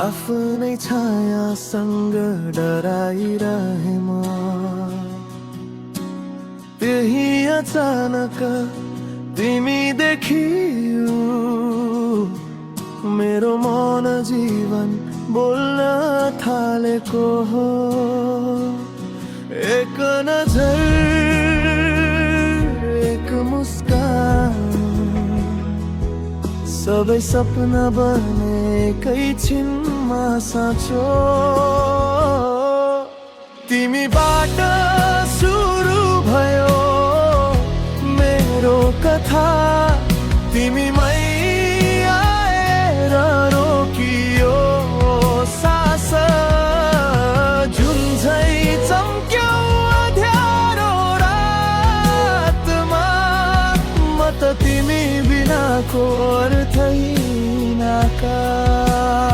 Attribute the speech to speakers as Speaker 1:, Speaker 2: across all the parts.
Speaker 1: आफ्नै छायासँग डराइरहे म। त्यही अचानक तिमी देखियो, मेरो मन जीवन बोल्न थालेको हो। एक नजर, एक मुस्कान, सबै सपना बनेकै छिनमा साँचो। तिमीबाट सुरु भयो मेरो कथा, तिमीमै आएर रोकियो सास। जुन झै चम्क्यो अँध्यारो रातमा, म त तिमी बिनाको अर्थहीन आकाश।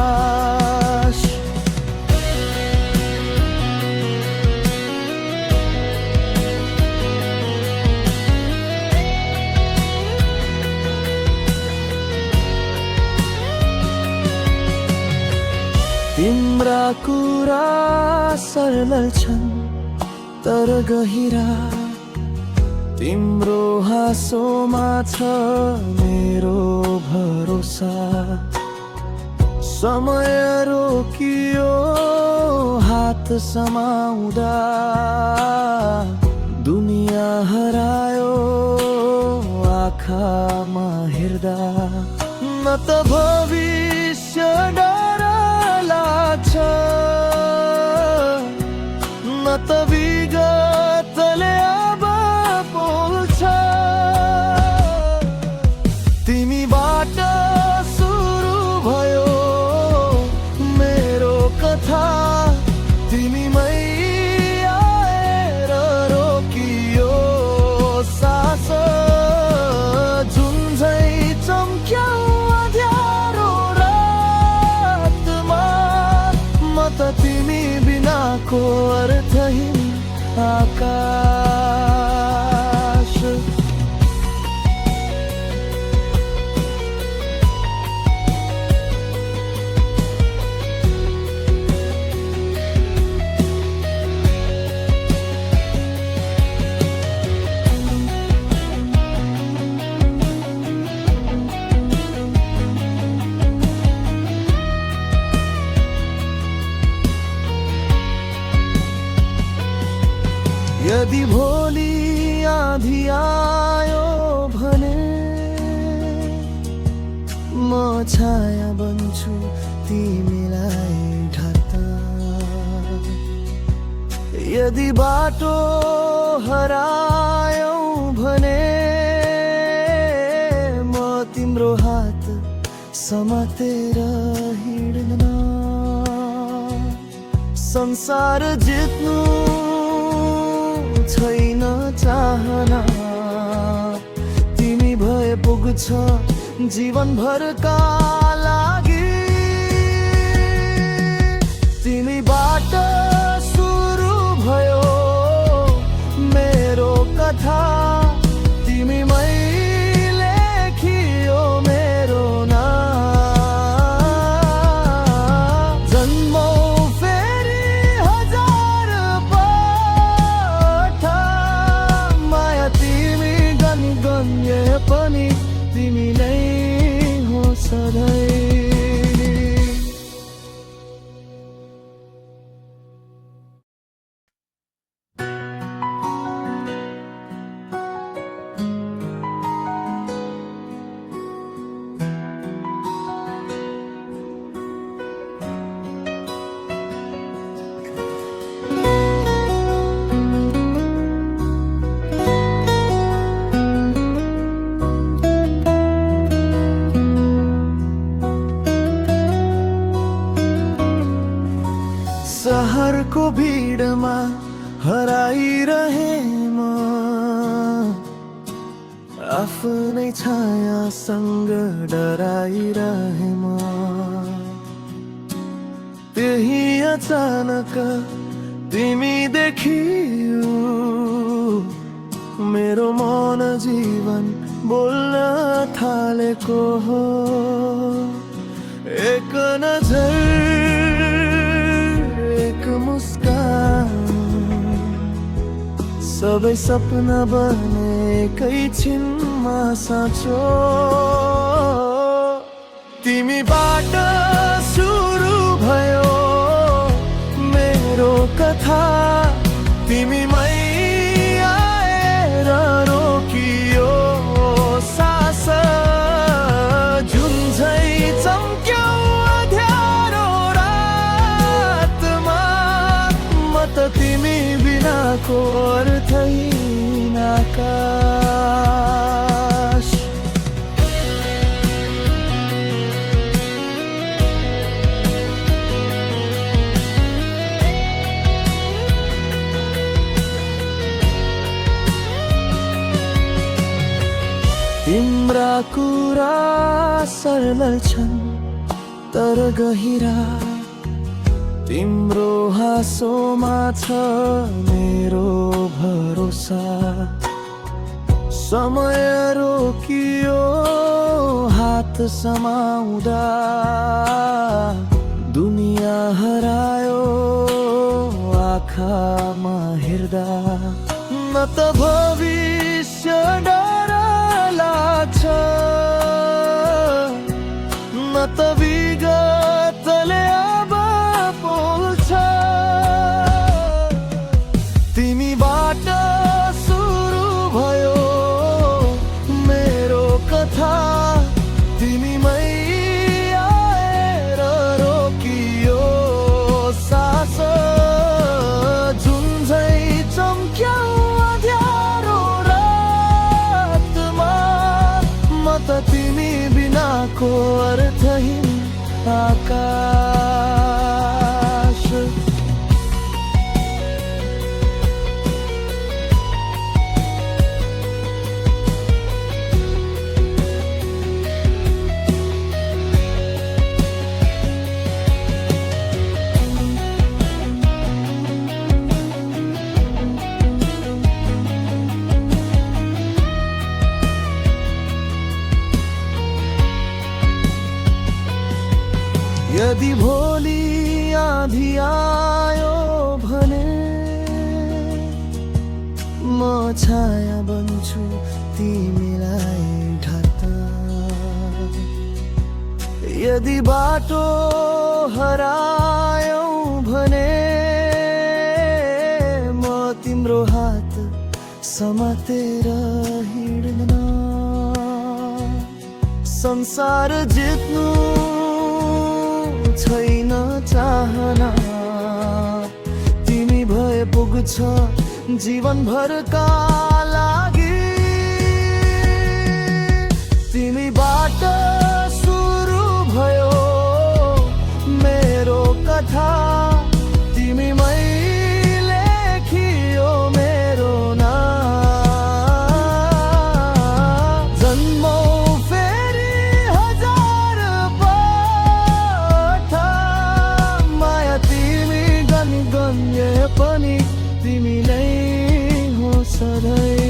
Speaker 1: तिम्रा कुरा सरल छन् तर गहिरा, तिम्रो हाँसोमा छ मेरो भरोसा। समय रोकियो हात समाउँदा, दुनियाँ हरायो आँखामा हेर्दा। न त भविष्य डर लाग्छ, न त विगतले अब बोल्छ। तिमीबाट सुरु भयो मेरो कथा, तिमीमै आएर रोकियो सास। जुन झै चम्क्यो अँध्यारो रातमा, म त तिमी बिनाको अर्थहीन आकाश। यदि भोलि आँधी आयो भने, म छाया बन्छु तिमीलाई ढाक्दा। यदि बाटो हरायौ भने, म तिम्रो हात समातेर हिँड्न। संसार जित्नु छैन चाहना, तिमी भए पुग्छ जीवनभरका लागि। तिमीबाट सुरु भयो मेरो कथा, तिमीमै लेखियो मेरो नाम। जन्मौँ फेरि हजार पल्ट, माया तिमी गन्गन्य पनि तिमी नै हो सधैँ। सहरको भिडमा हराइरहे म, आफ्नै छायासँग डराइरहे म। त्यही अचानक तिमी देखियो, मेरो मन जीवन बोल्न थालेको हो। एक नजर, सबै सपना बनेकै छिनमा साँचो। तिमीबाट सुरु भयो मेरो कथा, तिमीमै आएर रोकियो सास। जुन झै चम्क्यौ अँध्यारो रातमा, म त तिमी बिनाको अर्थहीन आकाश। तिम्रा कुरा सरल छन् तर गहिरा, तिम्रो हाँसोमा छ मेरो भरोसा। समय रोकियो हात समाउँदा, दुनियाँ हरायो आँखामा हेर्दा। न त भविष्य डर लाग्छ, न त विगतले अब बोल्छ। तिमीबाट सुरु भयो मेरो कथा, तिमीमै आएर रोकियो सास। जुन झै चम्क्यौ अँध्यारो रातमा, म त तिमी बिनाको अर्थहीन आकाश। यदि भोलि आँधी आयो भने, म छाया बन्छु तिमीलाई ढाक्न। यदि बाटो हरायौ भने, म तिम्रो हात समातेर हिँड्न। संसार जित्नु छैन चाहना, तिमी भए पुग्छ जीवनभरका लागि। तिमीबाट सुरु भयो मेरो कथा, तिमीमै लेखियो मेरो नाम। जन्मौँ फेरि हजार पल्ट, माया तिमी गन्ये पनि तिमी नै हो सधैँ।